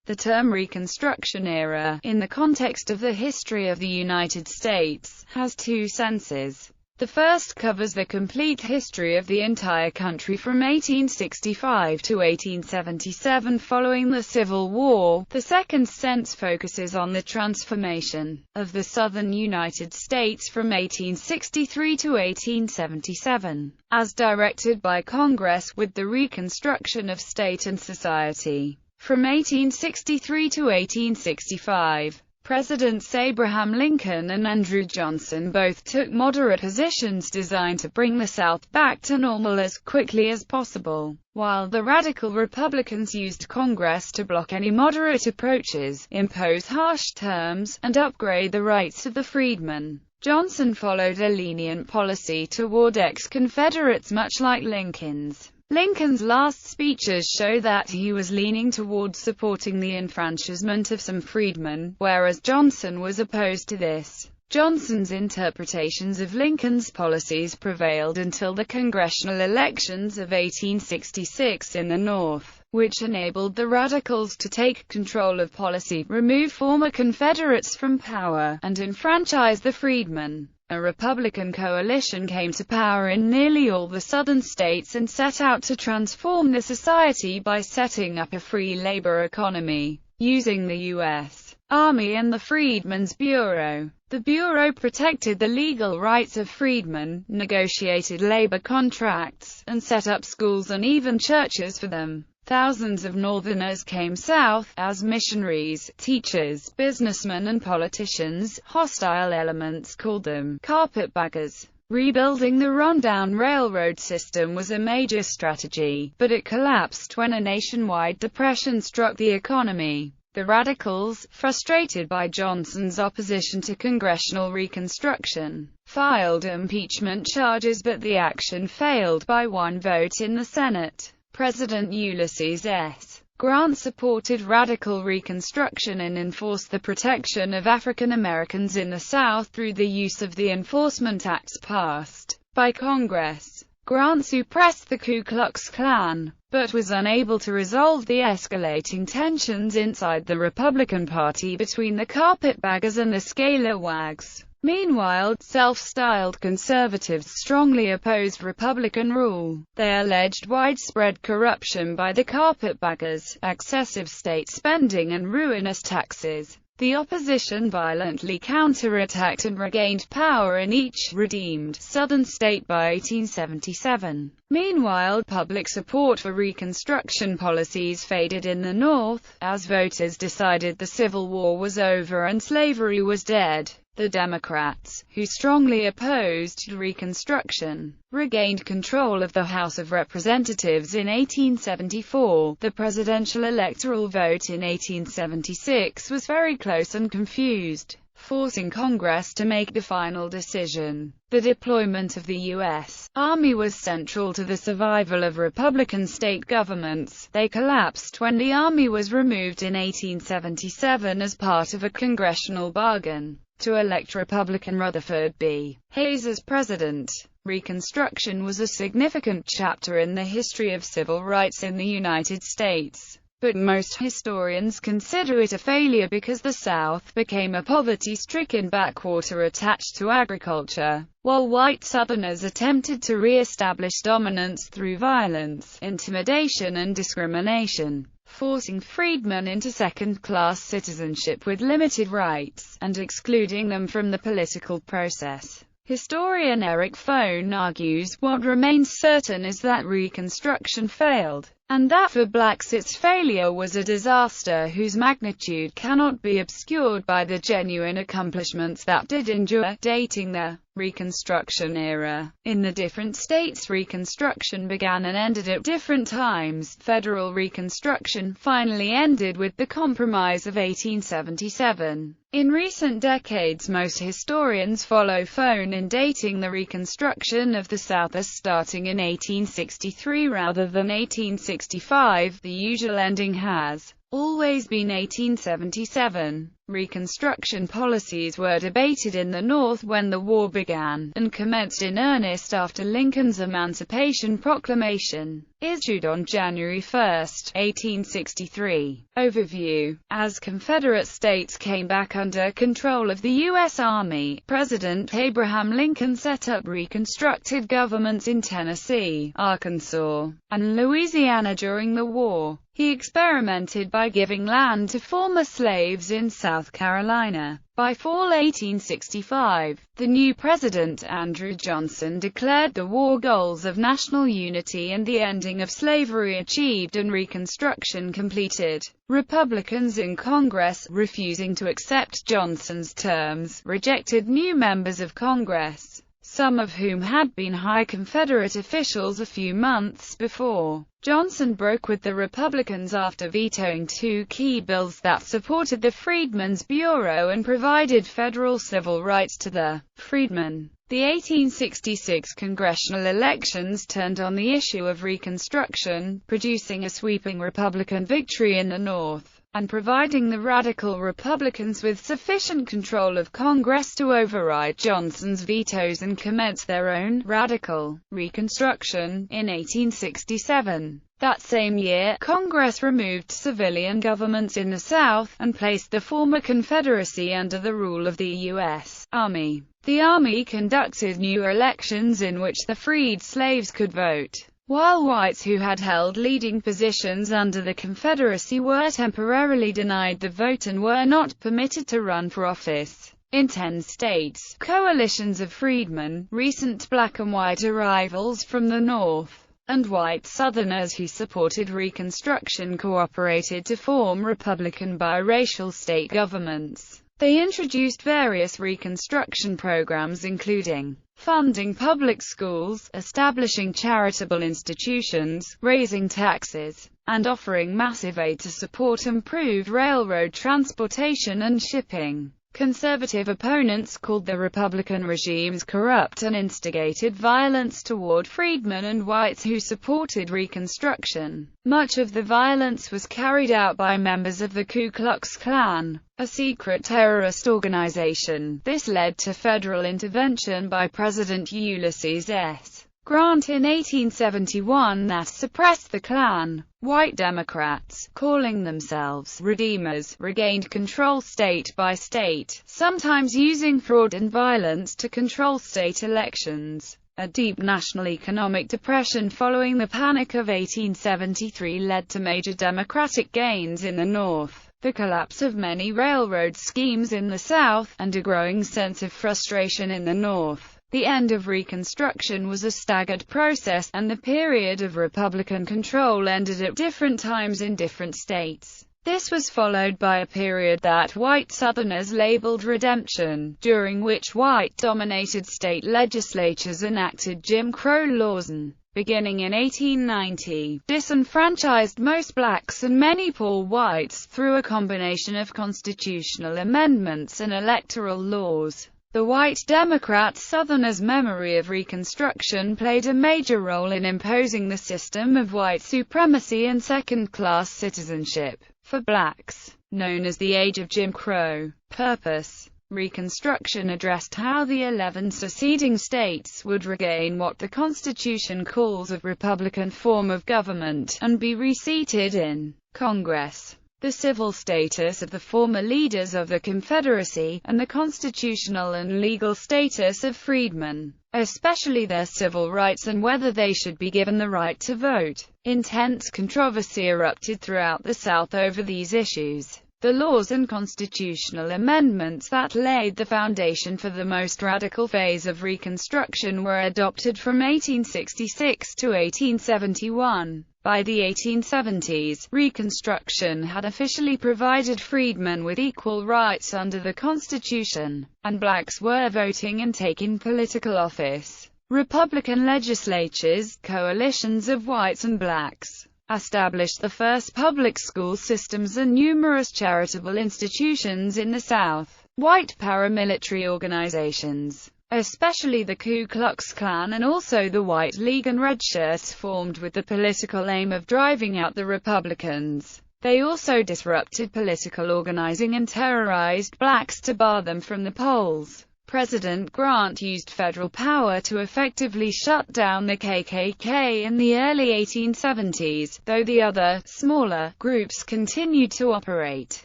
The term Reconstruction Era, in the context of the history of the United States, has two senses. The first covers the complete history of the entire country from 1865 to 1877 following the Civil War. The second sense focuses on the transformation of the southern United States from 1863 to 1877, as directed by Congress, with the reconstruction of state and society. From 1863 to 1865, Presidents Abraham Lincoln and Andrew Johnson both took moderate positions designed to bring the South back to normal as quickly as possible, while the radical Republicans used Congress to block any moderate approaches, impose harsh terms, and upgrade the rights of the freedmen. Johnson followed a lenient policy toward ex-Confederates much like Lincoln's. Lincoln's last speeches show that he was leaning toward supporting the enfranchisement of some freedmen, whereas Johnson was opposed to this. Johnson's interpretations of Lincoln's policies prevailed until the congressional elections of 1866 in the North, which enabled the Radicals to take control of policy, remove former Confederates from power, and enfranchise the freedmen. A Republican coalition came to power in nearly all the southern states and set out to transform the society by setting up a free labor economy, using the U.S. Army and the Freedmen's Bureau. The Bureau protected the legal rights of freedmen, negotiated labor contracts, and set up schools and even churches for them. Thousands of Northerners came south, as missionaries, teachers, businessmen and politicians. Hostile elements called them carpetbaggers. Rebuilding the rundown railroad system was a major strategy, but it collapsed when a nationwide depression struck the economy. The Radicals, frustrated by Johnson's opposition to congressional reconstruction, filed impeachment charges, but the action failed by one vote in the Senate. President Ulysses S. Grant supported radical Reconstruction and enforced the protection of African Americans in the South through the use of the Enforcement Acts passed by Congress. Grant suppressed the Ku Klux Klan, but was unable to resolve the escalating tensions inside the Republican Party between the carpetbaggers and the scalawags. Meanwhile, self-styled conservatives strongly opposed Republican rule. They alleged widespread corruption by the carpetbaggers, excessive state spending and ruinous taxes. The opposition violently counterattacked and regained power in each redeemed southern state by 1877. Meanwhile, public support for Reconstruction policies faded in the North, as voters decided the Civil War was over and slavery was dead. The Democrats, who strongly opposed Reconstruction, regained control of the House of Representatives in 1874. The presidential electoral vote in 1876 was very close and confused, forcing Congress to make the final decision. The deployment of the U.S. Army was central to the survival of Republican state governments. They collapsed when the Army was removed in 1877 as part of a congressional bargain to elect Republican Rutherford B. Hayes as president. Reconstruction was a significant chapter in the history of civil rights in the United States, but most historians consider it a failure because the South became a poverty-stricken backwater attached to agriculture, while white Southerners attempted to re-establish dominance through violence, intimidation and discrimination, forcing freedmen into second-class citizenship with limited rights, and excluding them from the political process. Historian Eric Fohn argues, what remains certain is that Reconstruction failed, and that for blacks its failure was a disaster whose magnitude cannot be obscured by the genuine accomplishments that did endure. Dating the Reconstruction Era. In the different states Reconstruction began and ended at different times. Federal Reconstruction finally ended with the Compromise of 1877. In recent decades most historians follow Fohn in dating the Reconstruction of the South as starting in 1863 rather than 1865. The usual ending has always been 1877. Reconstruction policies were debated in the North when the war began, and commenced in earnest after Lincoln's Emancipation Proclamation, issued on January 1, 1863. Overview. As Confederate states came back under control of the U.S. Army, President Abraham Lincoln set up reconstructed governments in Tennessee, Arkansas, and Louisiana during the war. He experimented by giving land to former slaves in South Carolina. By fall 1865, the new president, Andrew Johnson, declared the war goals of national unity and the ending of slavery achieved and Reconstruction completed. Republicans in Congress, refusing to accept Johnson's terms, rejected new members of Congress, some of whom had been high Confederate officials a few months before. Johnson broke with the Republicans after vetoing two key bills that supported the Freedmen's Bureau and provided federal civil rights to the freedmen. The 1866 congressional elections turned on the issue of Reconstruction, producing a sweeping Republican victory in the North, and providing the radical Republicans with sufficient control of Congress to override Johnson's vetoes and commence their own radical Reconstruction in 1867. That same year, Congress removed civilian governments in the South, and placed the former Confederacy under the rule of the U.S. Army. The Army conducted new elections in which the freed slaves could vote, while whites who had held leading positions under the Confederacy were temporarily denied the vote and were not permitted to run for office. In 10 states, coalitions of freedmen, recent black and white arrivals from the North, and white Southerners who supported Reconstruction cooperated to form Republican biracial state governments. They introduced various Reconstruction programs including funding public schools, establishing charitable institutions, raising taxes, and offering massive aid to support improved railroad transportation and shipping. Conservative opponents called the Republican regimes corrupt and instigated violence toward freedmen and whites who supported Reconstruction. Much of the violence was carried out by members of the Ku Klux Klan, a secret terrorist organization. This led to federal intervention by President Ulysses S. Grant in 1871 that suppressed the Klan. White Democrats, calling themselves Redeemers, regained control state by state, sometimes using fraud and violence to control state elections. A deep national economic depression following the Panic of 1873 led to major Democratic gains in the North, the collapse of many railroad schemes in the South, and a growing sense of frustration in the North. The end of Reconstruction was a staggered process, and the period of Republican control ended at different times in different states. This was followed by a period that white Southerners labeled Redemption, during which white-dominated state legislatures enacted Jim Crow laws and, beginning in 1890, disenfranchised most blacks and many poor whites through a combination of constitutional amendments and electoral laws. The white Democrat Southerners' memory of Reconstruction played a major role in imposing the system of white supremacy and second-class citizenship for blacks, known as the Age of Jim Crow. Purpose: Reconstruction addressed how the 11 seceding states would regain what the Constitution calls a Republican form of government, and be reseated in Congress. The civil status of the former leaders of the Confederacy, and the constitutional and legal status of freedmen, especially their civil rights and whether they should be given the right to vote. Intense controversy erupted throughout the South over these issues. The laws and constitutional amendments that laid the foundation for the most radical phase of Reconstruction were adopted from 1866 to 1871. By the 1870s, Reconstruction had officially provided freedmen with equal rights under the Constitution, and blacks were voting and taking political office. Republican legislatures, coalitions of whites and blacks, established the first public school systems and numerous charitable institutions in the South. White paramilitary organizations, especially the Ku Klux Klan and also the White League and Red Shirts, formed with the political aim of driving out the Republicans. They also disrupted political organizing and terrorized blacks to bar them from the polls. President Grant used federal power to effectively shut down the KKK in the early 1870s, though the other, smaller, groups continued to operate.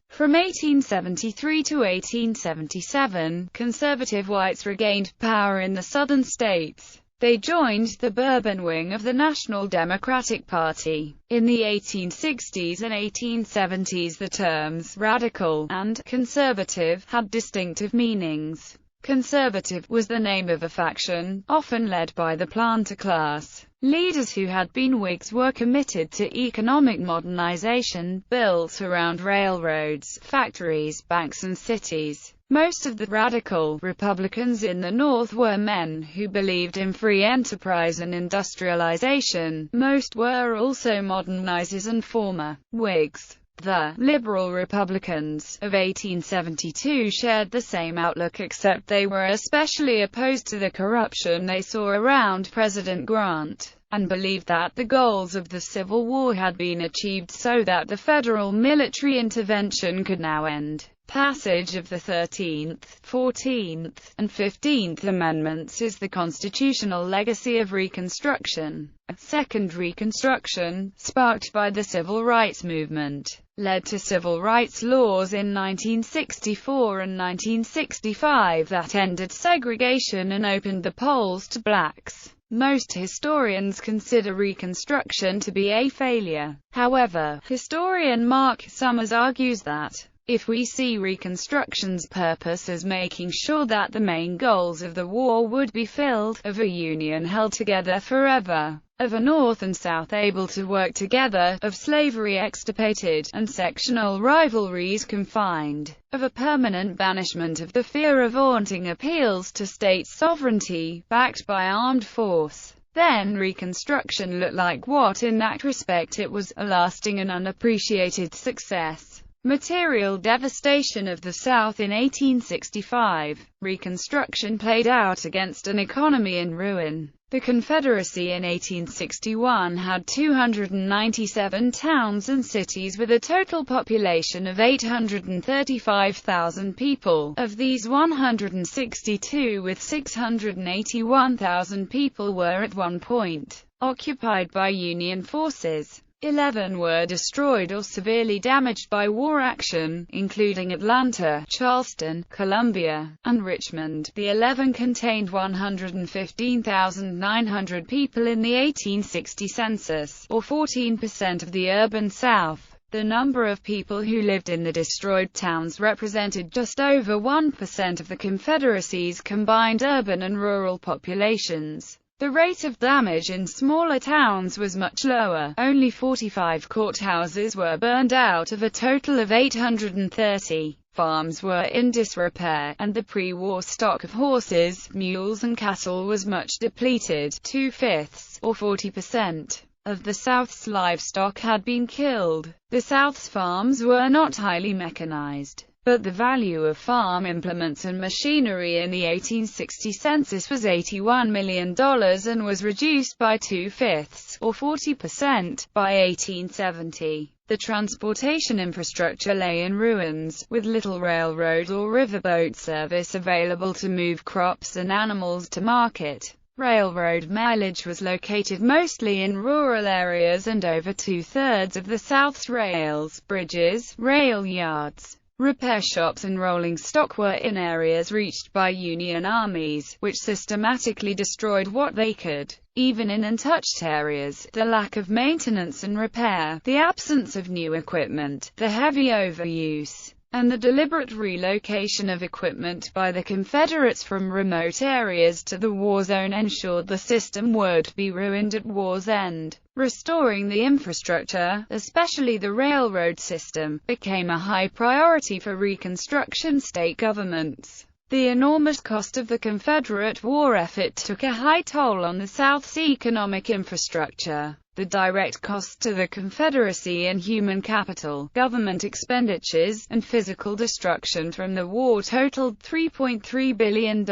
From 1873 to 1877, conservative whites regained power in the southern states. They joined the Bourbon wing of the National Democratic Party. In the 1860s and 1870s, the terms radical and conservative had distinctive meanings. Conservative was the name of a faction, often led by the planter class. Leaders who had been Whigs were committed to economic modernization, built around railroads, factories, banks and cities. Most of the radical Republicans in the North were men who believed in free enterprise and industrialization. Most were also modernizers and former Whigs. The liberal Republicans of 1872 shared the same outlook, except they were especially opposed to the corruption they saw around President Grant, and believed that the goals of the Civil War had been achieved so that the federal military intervention could now end. Passage of the 13th, 14th, and 15th Amendments is the constitutional legacy of Reconstruction. A second Reconstruction, sparked by the Civil Rights Movement, led to civil rights laws in 1964 and 1965 that ended segregation and opened the polls to blacks. Most historians consider Reconstruction to be a failure. However, historian Mark Summers argues that, if we see Reconstruction's purpose as making sure that the main goals of the war would be filled, of a Union held together forever, of a North and South able to work together, of slavery extirpated, and sectional rivalries confined, of a permanent banishment of the fear of haunting appeals to state sovereignty, backed by armed force, then Reconstruction looked like what in that respect it was, a lasting and unappreciated success. Material devastation of the South in 1865. Reconstruction played out against an economy in ruin. The Confederacy in 1861 had 297 towns and cities with a total population of 835,000 people. Of these, 162 with 681,000 people were at one point occupied by Union forces. 11 were destroyed or severely damaged by war action, including Atlanta, Charleston, Columbia, and Richmond. The 11 contained 115,900 people in the 1860 census, or 14% of the urban South. The number of people who lived in the destroyed towns represented just over 1% of the Confederacy's combined urban and rural populations. The rate of damage in smaller towns was much lower. Only 45 courthouses were burned out of a total of 830. Farms were in disrepair, and the pre-war stock of horses, mules and cattle was much depleted. 2/5, or 40%, of the South's livestock had been killed. The South's farms were not highly mechanized, but the value of farm implements and machinery in the 1860 census was $81 million and was reduced by 2/5, or 40%, by 1870. The transportation infrastructure lay in ruins, with little railroad or riverboat service available to move crops and animals to market. Railroad mileage was located mostly in rural areas, and over two-thirds of the South's rails, bridges, rail yards, repair shops and rolling stock were in areas reached by Union armies, which systematically destroyed what they could. Even in untouched areas, the lack of maintenance and repair, the absence of new equipment, the heavy overuse, and the deliberate relocation of equipment by the Confederates from remote areas to the war zone ensured the system would be ruined at war's end. Restoring the infrastructure, especially the railroad system, became a high priority for Reconstruction state governments. The enormous cost of the Confederate war effort took a high toll on the South's economic infrastructure. The direct costs to the Confederacy in human capital, government expenditures, and physical destruction from the war totaled $3.3 billion.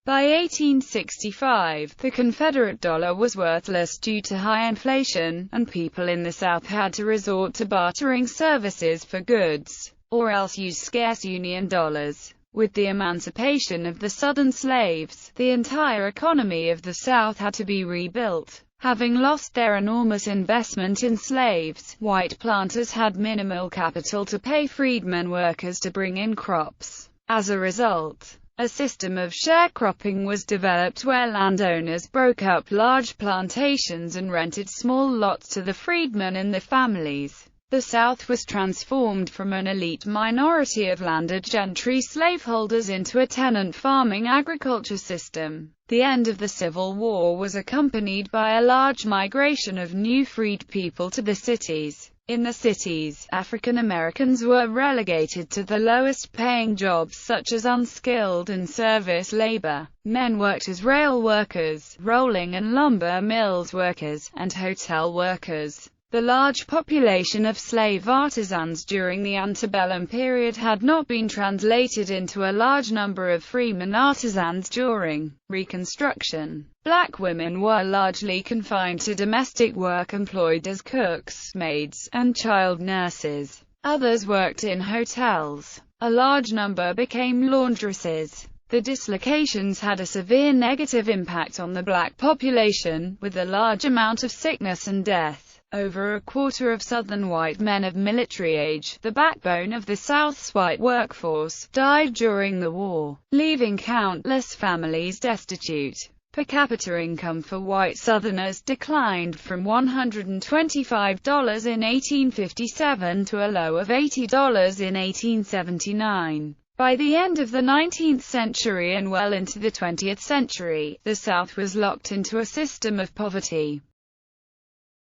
By 1865, the Confederate dollar was worthless due to high inflation, and people in the South had to resort to bartering services for goods, or else use scarce Union dollars. With the emancipation of the Southern slaves, the entire economy of the South had to be rebuilt. Having lost their enormous investment in slaves, white planters had minimal capital to pay freedmen workers to bring in crops. As a result, a system of sharecropping was developed where landowners broke up large plantations and rented small lots to the freedmen and their families. The South was transformed from an elite minority of landed gentry slaveholders into a tenant farming agriculture system. The end of the Civil War was accompanied by a large migration of new freed people to the cities. In the cities, African Americans were relegated to the lowest-paying jobs such as unskilled and service labor. Men worked as rail workers, rolling and lumber mills workers, and hotel workers. The large population of slave artisans during the antebellum period had not been translated into a large number of freemen artisans during Reconstruction. Black women were largely confined to domestic work, employed as cooks, maids, and child nurses. Others worked in hotels. A large number became laundresses. The dislocations had a severe negative impact on the black population, with a large amount of sickness and death. Over a quarter of Southern white men of military age, the backbone of the South's white workforce, died during the war, leaving countless families destitute. Per capita income for white Southerners declined from $125 in 1857 to a low of $80 in 1879. By the end of the 19th century and well into the 20th century, the South was locked into a system of poverty.